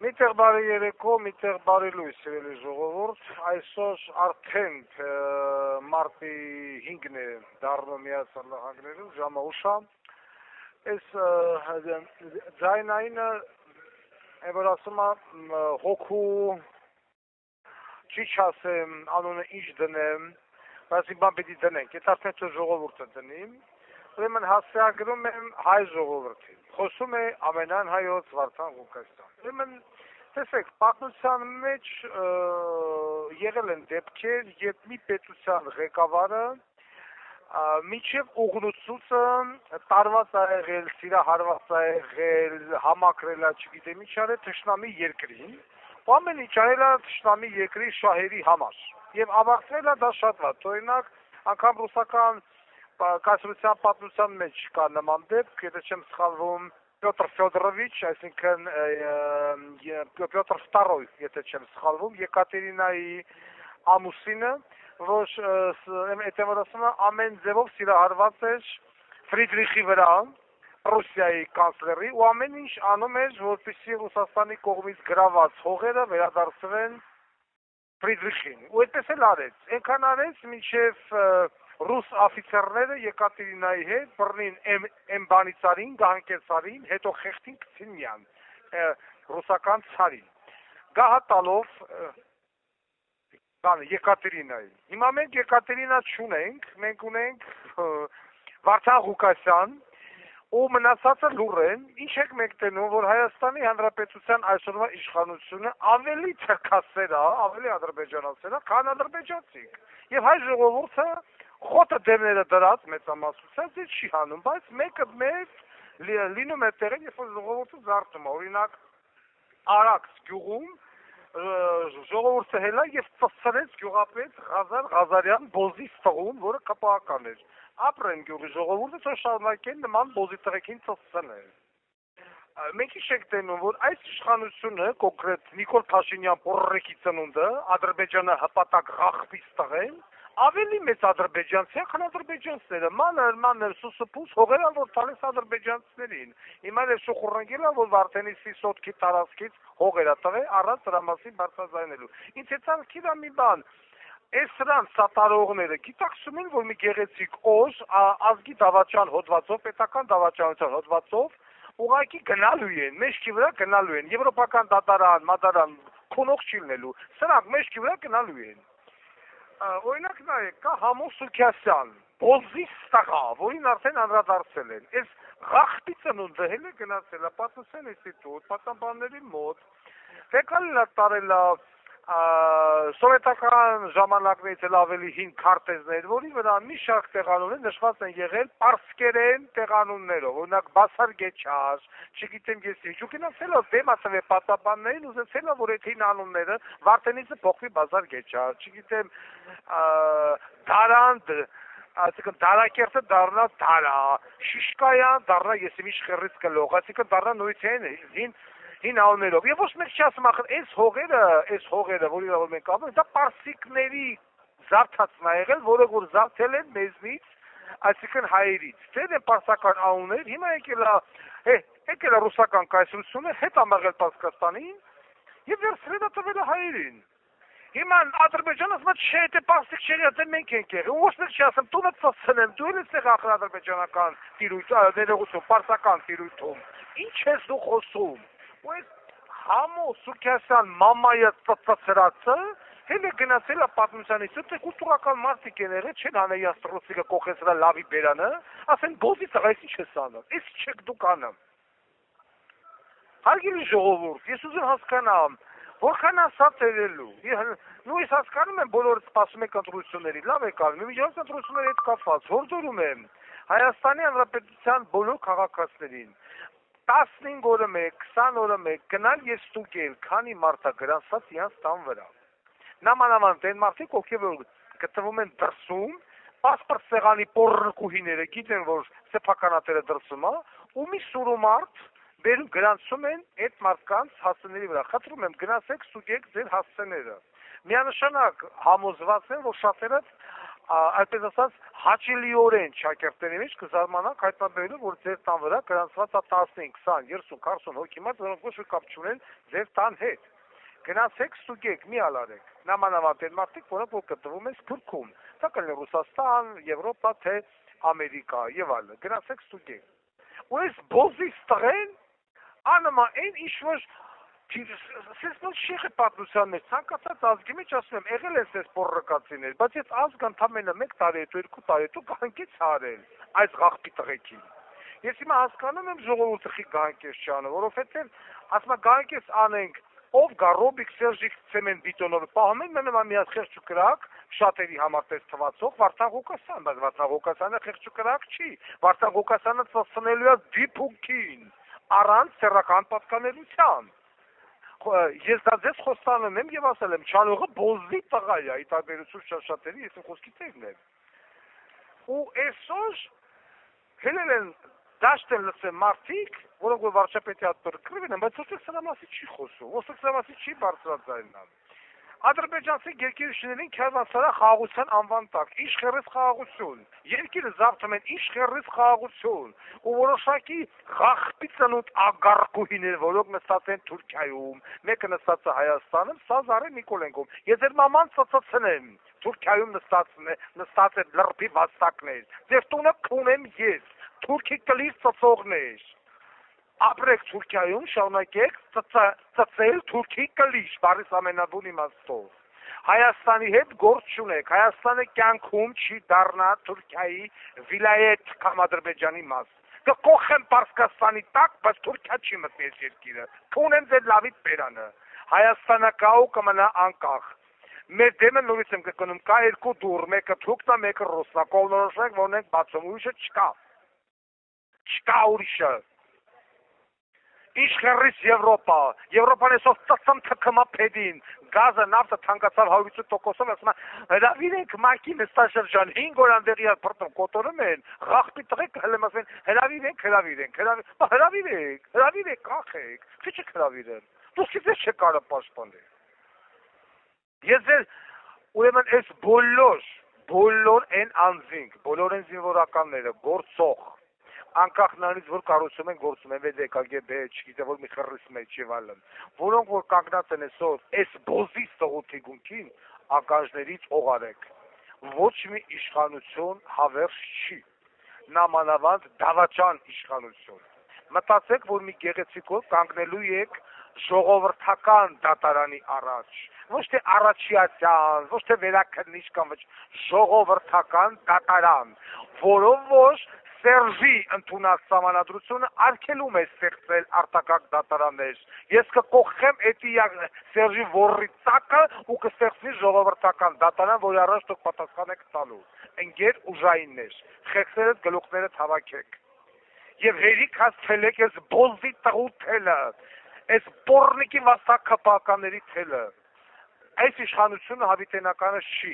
Միտեղ բարի երեկո, միտեղ բարի լույս, սիրելի ժողովուրդ, այսօր արդեն մարտի 5-ն է դառնում Միացյալ Նահանգներում, ժամը ուշ է, այս ձայնայինը, որ ասում է հոգու, չի չասեմ, անունը ինչ դնեմ, բայց իմ բան պիտի դնենք, եթե արդեն ծո ժողովուրդը դնիմ, ուրեմն հասցեագրում եմ հայ ժողովրդին, խոսում է ամենայն հայոց Վարդան Ղուկասյան, ուրեմն տեսեք, պատմության մեջ եղել են դեպքեր, երբ մի պետության ղեկավարը մինչև ուղնուցուցը տարված է եղել, սիրահարված է եղել, համակրել է, չգիտեմ ինչ արել թշնամի երկրին, ու ամեն ինչ արել է թշնամի երկրի շահերի համար, եւ ավարտվել է դա շատ վատ, օրինակ, անգամ ռուսական կայսրության պատմության մեջ կա նման դեպք, եթե չեմ սխալվում, Պյոտր Ֆյոդորովիչ, այսինքն Պյոտր II, եթե չեմ սխալվում, Եկատերինայի ամուսինը, որ ասում ամեն ձևով սիրահարված էր Ֆրիդրիխի վրա, Ռուսիայի կանցլերի, ու ամեն ինչ անում էր, որպեսզի Ռուսաստանի կողմից գրաված հողերը վերադարձվեն Ֆրիդրիխին, ու այդպես էլ արեց, այնքան արեց, մինչև ռուս աֆիցերները Եկատերինայի հետ բռնին էմբանիցարին, գահանքեցարին, հետո խեղդին կցին միան, ռուսական ցարին, գահատալով Եկատերինայի, հիմա մենք Եկատերինա չունենք, մենք ունենք Վարդան Ղուկասյան, ու մնացածը լուր են, ինչ եք մենք տենում, որ Հայաստանի Հանրապետության այսօրվա իշխանությունը ավելի թրքասեր է, ավելի ադրբեջանացեր է, քան ադրբեջանցիք, եւ հայ ժողովուրդը խոտը դեմները դրած մեծամասնությամբ դե չի հանում, բայց մեկը մեծ լինում է տեղին, երբ որ ժողովուրդը զարթում է, օրինակ Արաքս գյուղում ժողովուրդը հելա եւ ծծրեց գյուղապետ Ղազար Ղազարյան բոզից տղուն, որը կապահական էր, ապրեն գյուղի ժողովուրդը, թող շարունակեն նման բոզի տղեկին ծծցնել։ Մենք ինչ ենք տենում, որ այս իշխանությունը, կոնկրետ Նիկոլ Փաշինյան Պորռեկի ծնունդը, Ադրբեջանը հպատակ ղախվից տղեն, ավելի մեծ ադրբեջանցի է, քան ադրբեջանցիները, մանր, սուսուփուս հողերը, որ տալիս ադրբեջանցիներին։ Հիմա էլ շուխուռնգել է, որ Վարդենիսի սոտքի տարածքից հողեր է տվել, առանց դրա մասին բարձրաձայնելու։ Ինձ հետաքրքիր է մի բան, այս սրանց սատարողները գիտակցում են, որ մի գեղեցիկ օր ազգի դավաճան հոդվածով, պետական դավաճանության հոդվածով ուղղակի գնալու են, մեջքի վրա գնալու են, եվրոպական դատարան, մադարան, քունող չի լինելու, սրանք մեջքի վրա գնալու են։ Օրինակ նայեք, կա Համո Սուքյասյան, Բոզիս տղա, որին արդեն անդրադարձել են, այս ղախտի ծնունդը հենց է գնացել է Պատմության ինստիտուտ, պատմաբանների մոտ, եկալ է տարել սովետական ժամանակներից էլ ավելի հին քարտեզներ, որի վրա մի շարք տեղանուններ նշված են եղել պարսկերեն տեղանուններով, օրինակ Բասարգեչար, չգիտեմ ես ինչ, ու գնացել է դեմացել է պատմաբաններին, ուզեցել է, որ այդ հին անունները Վարդենիսը փոխվի Բասարգեչար, չգիտեմ Դարանդ, այսինքն Դարակերտը դառնա Դարա, Շիշկայան դառնա ես ինչ խռից կլող, այսինքն դառնա նույնիսկ հին անուններով, եւ ոչ մեկ չի ասում, ախր այս հողերը, որի վրա մենք կապում ենք, դա պարսիկների զարթացն է եղել, որը որ զարթել են մեզնից, այսինքն հայերից, դեր են պարսական անուններ, հիմա եկել է ռուսական կայսրությունը, հետ ամաղել Պարսկաստանին, եւ վերցրել է տվել է հայերին։ Հիմա Ադրբեջանը ասում է, չէ, դե պարսիկ չէ, դե մենք ենք եղել, ոչ մեկ չի ասում, դու մտ ծծնեմ, դու էլ ես ախր ադրբեջանական տիրույթ, ներողություն, պարսական տիրույթում, ինչ ես դու խոսում։ Ու այս Համո Սուքյասյան մամայը ծծրածը հենց է գնացել է պատմության ինստիտուտ, կուլտուրական մարդիկ են եղել, չեն հանեի աստրոսիկը կողեցրա լավի բերանը, ասեն բոզի տղա, այս ինչ ես անում, այս չեք դուք անում։ Հարգելի ժողովուրդ, ես ուզում հասկանամ, որքան ասած երելու, նույն ես հասկանում եմ, բոլորը սպասում եք ընտրությունների, լավ եք անում, միջոց ընտրությունների հետ կապված, հորդորում եմ Հայաստանի Հանրապետության բոլոր քաղաքացիներին 15 օրը մեկ, 20 օրը մեկ, գնալ եւ ստուգել, քանի մարդ է գրանցած իրանց տան վրա։ Նամանավանդ այն մարդիկ, ովքեր գտնվում են դրսում, պասպորտ սեղանի պոռրկուհիները գիտեն, որ սեփականատերը դրսում է, ու մի սուրու մարդ բերում գրանցում են այդ մարդկանց հասցեների վրա։ Խնդրում եմ, գնացեք ստուգեք ձեր հասցեները։ Միանշանակ համոզված եմ, որ շատերը այսպես ասած հաճելիորեն շակերտների մեջ կզարմանաք հայտնաբերելու, որ ձեր տան վրա գրանցված է 15, 20, 30, 40 հոգի մարդ, որոնք ոչ մի կապ չունեն ձեր տան հետ։ Գնացեք ստուգեք, մի ալարեք։ Նամանավանդ են մարդիկ, որոնք որ գտնվում են Սփյուռքում։ Դա կլինի Ռուսաստան, Եվրոպա, թե Ամերիկա եւ այլն։ Գնացեք ստուգեք։ Ու այս բոզից տղեն անմա այն ինչ որ Սեսնոց շիխը պատմության մեջ ցանկացած ազգի մեջ ասում եմ, եղել են սես պորրոկացիներ, բայց այս ազգը ընդամենը 1 տարի հետո 2 տարի հետո գանկից արել այս աղբի տղեկին։ Ես հիմա հասկանում եմ ժողովուրդը խի գանկից չանը, որովհետև ասում եմ գանկից անենք, ով գա Ռոբիկ Սերժիկ ցեմենտ բիտոնով պահում են մենա միած խեղճ ու կրակ, շատերի համար տես թվացող Վարդան Ղուկասյան, բայց Վարդան Ղուկասյանը խեղճ ու կրակ չի, Վարդան Ղուկասյանը ծածանելու է դիփուկին, առանց սեռական պատկանելության։ Ես դա ձեզ խոստանում եմ եւ ասել եմ, Չանողը բոզի տղա է, ի տարբերություն շատերի, ես խոսքի տերն եմ։ Ու այսօր հելել են դաշտ են լսել մարդիկ, որոնք որ վարչապետի հատ կրվել են, բայց ոստիկ սրա մասի չի խոսում, ոստիկ սրա մասի չի բարձրաձայնան։ Ադրբեջանցի երկիրություններին քերվասարա խաղաղության անվան տակ, իշխերից խաղաղություն, երկիրը զավթում են իշխերից խաղաղություն, ու որոշակի խախտի ծնունդ ագարկուհիներ, որոնք նստած են Թուրքիայում, մեկը նստած է Հայաստանում, սա Զարե Նիկոլենկոմ, ես ձեր մաման ծծծնեմ, Թուրքիայում նստած են լրբի վաստակներ, ձեր տունը քունեմ ես, թուրքի կլիր ծծողներ, ապրեք Թուրքիայում, շարունակեք ծծել թուրքի կլիշ, բարիս ամենաբուն իմաստով։ Հայաստանի հետ գործ չունեք, Հայաստանը կյանքում չի դառնա Թուրքիայի վիլայետ կամ Ադրբեջանի մաս։ Կկոխեմ Պարսկաստանի տակ, բայց Թուրքիա չի մտնի այս երկիրը, քունեմ ձեր լավիտ բերանը, Հայաստանը կա ու կմնա անկախ։ Մեր դեմը նորից եմ կկնում, կա երկու դուռ, մեկը թուրքն է, մեկը ռուսն է, կողմնորոշենք, որ ունենք բացում, ուրիշը չկա։ Չկա ուրիշը։ Իշխերից Եվրոպա, Եվրոպան այսօր ծծն թքմա փեդին, գազը, նավթը թանկացավ 100%-ով, ասում են, հրավիրեք մակի նստաշրջան, 5 օր անդեղի փրտում կոտորում են, ղախպի տղեկ հելեմ ասում են, հրավիրեք, կախեք, չի չեք հրավիրեն, դուք ձեզ չեք կարա պաշտպանել։ Ես ձեր, ուրեմն այս բոլոր են անձինք, բոլոր են զինվորականները, գործող, անկախ նրանից, որ կառուցում են, գործում են վեդե կագեբե, չգիտե որ մի խռիս մեջ եւ այլն, որոնք որ կանգնած են այսօր այս բոզի սողոթի գունքին, ականջներից օղարեք, ոչ մի իշխանություն հավերժ չի, նամանավանդ դավաճան իշխանություն, մտածեք, որ մի գեղեցիկով կանգնելու եք ժողովրդական դատարանի առաջ, ոչ թե առաջիացյան, ոչ թե վերաքննիչ կամ ոչ, ժողովրդական դատարան, որով որ Սերժի ընդունած սահմանադրությունը արգելում է ստեղծել արտակարգ դատարաններ։ Ես կկողքեմ էդի Սերժի ворի տակը ու կստեղծվի ժողովրդական դատարան, որի առաջ դուք պատասխան եք տալու։ Ընկեր ուժայիններ, խեղճերդ գլուխներդ հավաքեք։ Եվ հերիք հասցրեք այս բոզի տղու թելը, այս պոռնիկի վաստակապականների թելը։ Այս իշխանությունը հավիտենականը չի։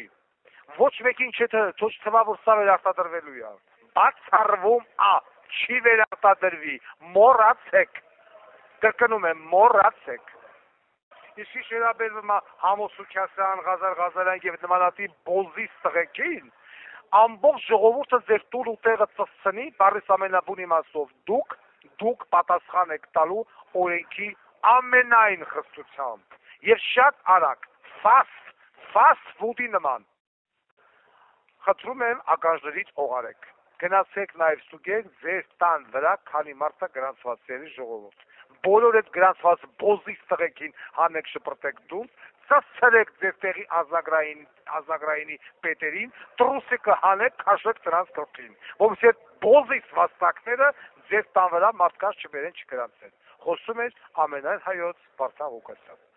Ոչ մեկին ոչ թվա որ սա վերարտադրվելու է։ Բացառվում է, չի վերարտադրվի, մոռացեք, կրկնում եմ, մոռացեք։ Իսկ ինչ վերաբերվում է Համոսուքյասյան, Ղազար Ղազարյան եւ նմանատիպ բոզից տղեկին, ամբողջ ժողովուրդը ձեր տուն ու տեղը ծծցնի, բառիս ամենաբուն իմաստով, դուք պատասխան եք տալու օրենքի ամենայն խստությամբ եւ շատ արագ, fast food-ի նման։ Խնդրում եմ ականջներից օղարեք։ Գնացեք նաև ստուգեք ձեր տան վրա քանի մարդ է գրանցված ժողովուրդ։ Բոլոր այդ գրանցված բոզից տղեկին հանեք շպրտեք դուրս, ծծրեք ձեր տեղի ազնագրայինի պետերին, տրուսիկը հանեք, քաշեք նրանց գլխին, որովհետեւ այդ բոզից վաստակները ձեր տան վրա մարդկանց չբերեն չգրանցեն։ Խոսում է ամենայն հայոց Վարդան Ղուկասյան։